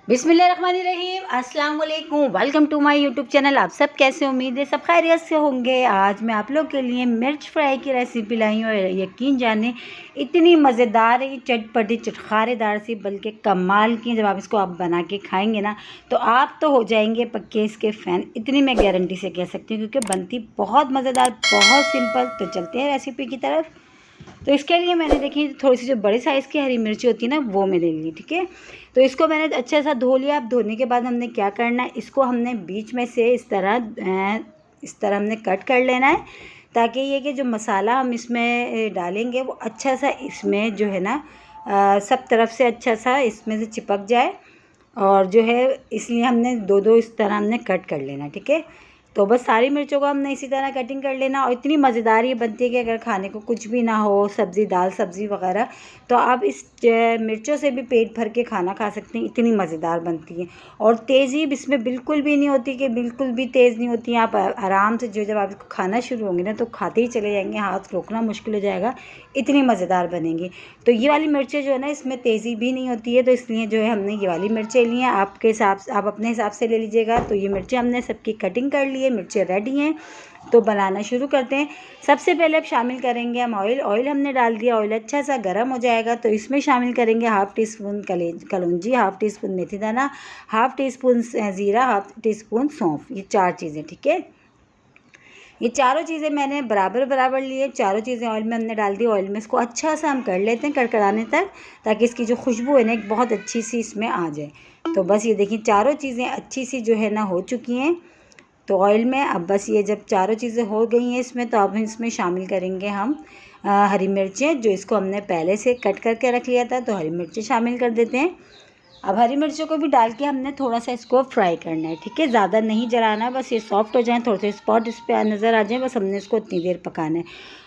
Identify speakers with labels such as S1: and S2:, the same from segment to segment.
S1: बिस्मिल्लाहिर्रहमानिर्रहीम, अस्सलाम वालेकुम। Welcome to my YouTube channel. आप सब कैसे, उम्मीद है सब खैरियत से होंगे। आज मैं आप लोग के लिए मिर्च फ्राई की रेसिपी लाई हूँ और यकीन जाने इतनी मज़ेदार है, चटपटी चटखारेदार सी, बल्कि कमाल की। जब आप इसको बना के खाएंगे ना तो आप तो हो जाएंगे पक्के इसके फ़ैन, इतनी मैं गारंटी से कह सकती हूँ, क्योंकि बनती बहुत मज़ेदार, बहुत सिंपल। तो चलते हैं रेसिपी की तरफ। तो इसके लिए मैंने देखी थोड़ी सी जो बड़े साइज़ की हरी मिर्ची होती है ना, वो मैंने ली। ठीक है, तो इसको मैंने अच्छा सा धो लिया। अब धोने के बाद हमने क्या करना है, इसको हमने बीच में से इस तरह हमने कट कर लेना है, ताकि ये कि जो मसाला हम इसमें डालेंगे वो अच्छा सा इसमें जो है ना सब तरफ से अच्छा सा इसमें से चिपक जाए। और जो है इसलिए हमने दो दो इस तरह हमने कट कर लेना। ठीक है, तो बस सारी मिर्चों को हमने इसी तरह कटिंग कर लेना। और इतनी मज़ेदार ये बनती है कि अगर खाने को कुछ भी ना हो, सब्ज़ी दाल सब्ज़ी वगैरह, तो आप इस मिर्चों से भी पेट भर के खाना खा सकते हैं। इतनी मज़ेदार बनती है और तेज़ी इसमें बिल्कुल भी नहीं होती, कि बिल्कुल भी तेज़ नहीं होती। आप आराम से जब आप इसको खाना शुरू होंगे ना तो खाते ही चले जाएंगे, हाथ रोकना मुश्किल हो जाएगा, इतनी मज़ेदार बनेंगी। तो ये वाली मिर्चें जो है ना, इसमें तेज़ी भी नहीं होती है, तो इसलिए जो है हमने ये वाली मिर्चें ली हैं। आपके हिसाब से आप अपने हिसाब से ले लीजिएगा। तो ये मिर्चें हमने सबकी कटिंग कर ली है, मिर्चें रेडी हैं। तो बनाना शुरू करते हैं। सबसे पहले अब शामिल करेंगे हम ऑयल हमने डाल दिया। ऑयल अच्छा सा गर्म हो जाएगा तो इसमें शामिल करेंगे हाफ़ टी स्पून कलौंजी, हाफ़ टी स्पून मेथी दाना, हाफ़ टी स्पून ज़ीरा, हाफ़ टी स्पून सौंफ। ये 4 चीज़ें। ठीक है, ये चारों चीज़ें मैंने बराबर बराबर लिए। चारों चीज़ें ऑयल में हमने डाल दी। ऑयल में इसको अच्छा सा हम कर लेते हैं कड़कड़ाने तक, ताकि इसकी जो खुशबू है ना एक बहुत अच्छी सी इसमें आ जाए। तो बस ये देखिए चारों चीज़ें अच्छी सी जो है ना हो चुकी हैं तो ऑयल में। अब बस ये जब चारों चीज़ें हो गई हैं इसमें, तो अब इसमें शामिल करेंगे हम हरी मिर्चें, जो इसको हमने पहले से कट करके रख लिया था। तो हरी मिर्चें शामिल कर देते हैं। अब हरी मिर्चों को भी डाल के हमने थोड़ा सा इसको फ्राई करना है। ठीक है, ज़्यादा नहीं जलाना, बस ये सॉफ्ट हो जाए, थोड़े से स्पॉट इस पर नज़र आ जाए, बस हमने इसको उतनी देर पकाना है।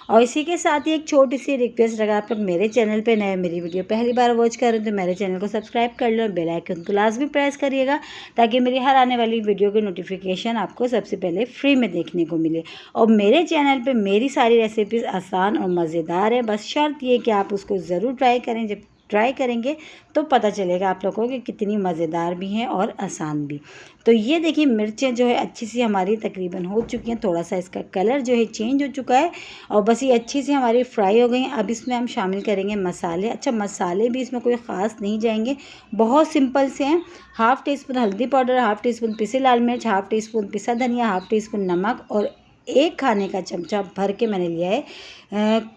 S1: और इसी के साथ ही एक छोटी सी रिक्वेस्ट, अगर आप लोग मेरे चैनल पे नए, मेरी वीडियो पहली बार वॉच कर रहे हैं, तो मेरे चैनल को सब्सक्राइब कर लो, बेल आइकन को लाजमी प्रेस करिएगा, ताकि मेरी हर आने वाली वीडियो की नोटिफिकेशन आपको सबसे पहले फ्री में देखने को मिले। और मेरे चैनल पे मेरी सारी रेसिपीज़ आसान और मज़ेदार है, बस शर्त ये कि आप उसको ज़रूर ट्राई करें। जब ट्राई करेंगे तो पता चलेगा आप लोगों को कि कितनी मज़ेदार भी हैं और आसान भी। तो ये देखिए मिर्चें जो है अच्छी सी हमारी तकरीबन हो चुकी हैं, थोड़ा सा इसका कलर जो है चेंज हो चुका है और बस ये अच्छी सी हमारी फ्राई हो गई हैं। अब इसमें हम शामिल करेंगे मसाले। अच्छा, मसाले भी इसमें कोई ख़ास नहीं जाएंगे, बहुत सिंपल से हैं। हाफ़ टी स्पून हल्दी पाउडर, हाफ़ टी स्पून पिसी लाल मिर्च, हाफ़ टी स्पून पिसा धनिया, हाफ़ टी स्पून नमक और 1 खाने का चमचा भर के मैंने लिया है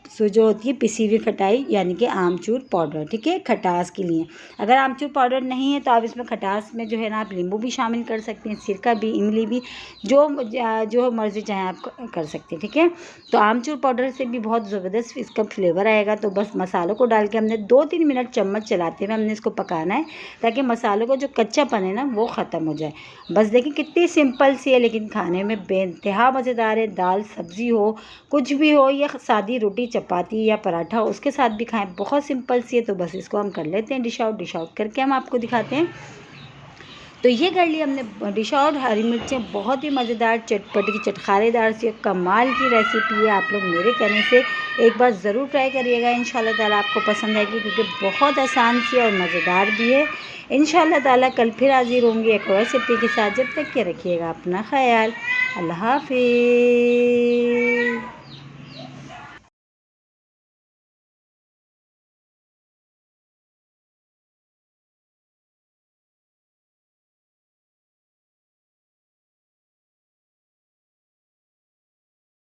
S1: सो जो होती है पिसी हुई खटाई, यानी कि आमचूर पाउडर। ठीक है, खटास के लिए। अगर आमचूर पाउडर नहीं है तो आप इसमें खटास में जो है ना आप नींबू भी शामिल कर सकते हैं, सिरका भी, इमली भी, जो मर्ज़ी चाहें आप कर सकते हैं। ठीक है, तो आमचूर पाउडर से भी बहुत ज़बरदस्त इसका फ्लेवर आएगा। तो बस मसालों को डाल के हमने 2-3 मिनट चम्मच चलाते हुए हमने इसको पकाना है, ताकि मसालों को जो कच्चापन है ना वो ख़त्म हो जाए। बस देखिए कितनी सिंपल सी है, लेकिन खाने में बेइंतहा मज़ेदार है। दाल सब्ज़ी हो, कुछ भी हो, या सादी रोटी चपाती या पराठा हो, उसके साथ भी खाएं, बहुत सिंपल सी है। तो बस इसको हम कर लेते हैं डिश आउट करके हम आपको दिखाते हैं। तो ये कर लिया हमने डिश आउट। हरी मिर्चें बहुत ही मज़ेदार चटपटी चटखारेदार सी कमाल की रेसिपी है। आप लोग मेरे कहने से एक बार ज़रूर ट्राई करिएगा, इंशाल्लाह ताला आपको पसंद आएगी, क्योंकि बहुत आसान सी और मज़ेदार भी है। इंशाल्लाह ताला कल फिर हाजिर होंगी एक और रेसिपी के साथ। जब तक के रखिएगा अपना ख्याल। अल्लाह हाफिज़।